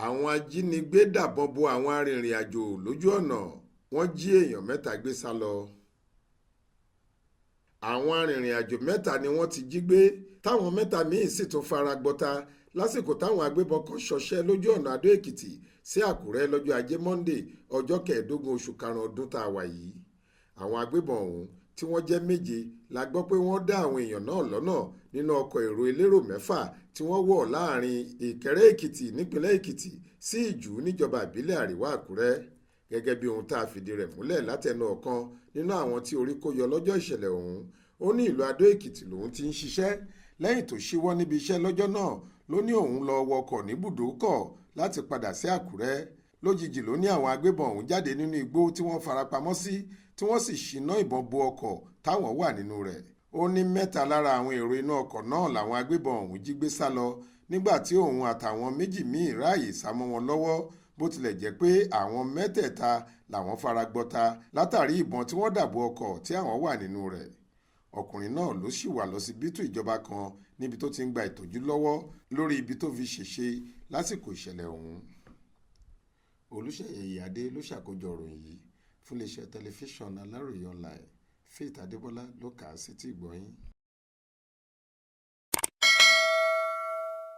Àwọn ajínigbé dàbọn bo àwọn arìnrìn-àjò lójú ọ̀nà, wọ́n jí èèyàn mẹ́ta gbé sá lọ. Àwọn arìnrìn-àjò mẹ́ta ni wọ́n ti jí gbé, táwọn mẹ́ta míì sì tún fara gbọ́ta lásìkò táwọn agbébọn kan ṣọṣẹ́ lójú ọ̀nà Adó-Èkìtì sí Àkúrẹ́ lọ́jọ́ Ajé Monday ọjọ́ 15 oṣù karùn-ún ọdún tá a wà yìí. Àwọn agbébọn ọ̀hún tí wọ́n jẹ́ 7 la gbọ́ pé wọ́n dá àwọn èèyàn náà lọ́nà nínú ọkọ̀ èrò elérò 6 tí wọ́n wọ̀ láàrin Ìkẹrẹ́-Èkìtì nípínlẹ̀ Èkìtì sí Ìjú níjọba ìbílẹ̀ Àríwá Àkúrẹ́. Gẹ́gẹ́ bí ohun tá a fìdí rẹ̀ múlẹ̀ látẹnu ọ̀kan nínú àwọn tí orí kó yọ lọ́jọ́ ìṣẹ̀lẹ̀ ọ̀hún, ó ní ìlú Adó-Èkìtì lòun ti ń ṣiṣẹ́. Lẹ́yìn tó ṣíwọ́ níbi iṣẹ́ lọ́jọ́ náà ló ní òun lọ wọkọ̀ ní bùdókọ̀ láti padà sí Àkúrẹ́. Lójijì ló ní àwọn agbébọn ọ̀hún jáde nínú igbó tí wọ́n farapamọ́ sí, tí wọ́n sì ṣíná ìbọn bo ọkọ̀ táwọn wà nínú rẹ̀. Ó ní mẹ́ta lára àwọn èrò inú ọkọ̀ náà làwọn agbébọn ọ̀hún jí gbé sá lọ, nígbà tí òun àtàwọn 2 míì ráàyè sá mọ́ wọn lọ́wọ́, bó tilẹ̀ jẹ́ pé àwọn mẹ́tẹ̀ẹ̀ta làwọn fara gbọ́ta látàrí ìbọn tí wọ́n dàbò ọkọ̀ tí àwọn wà nínú rẹ̀. Ọkùnrin náà ló sì wà lọ́sibítù ìjọba kan níbi tó ti ń gba ìtọ́jú lọ́wọ́ lórí ibi tó fi ṣèṣe lásìkò ìṣẹ̀lẹ̀ ọ̀hún. Olúṣèyẹ Ìyáde ló ṣàkójọ ìròyìn yìí fún iléeṣẹ́ tẹlifíṣàn Aláròyé online. Faith Adébọ́lá ló kà á sétí ìgbọ́ yín.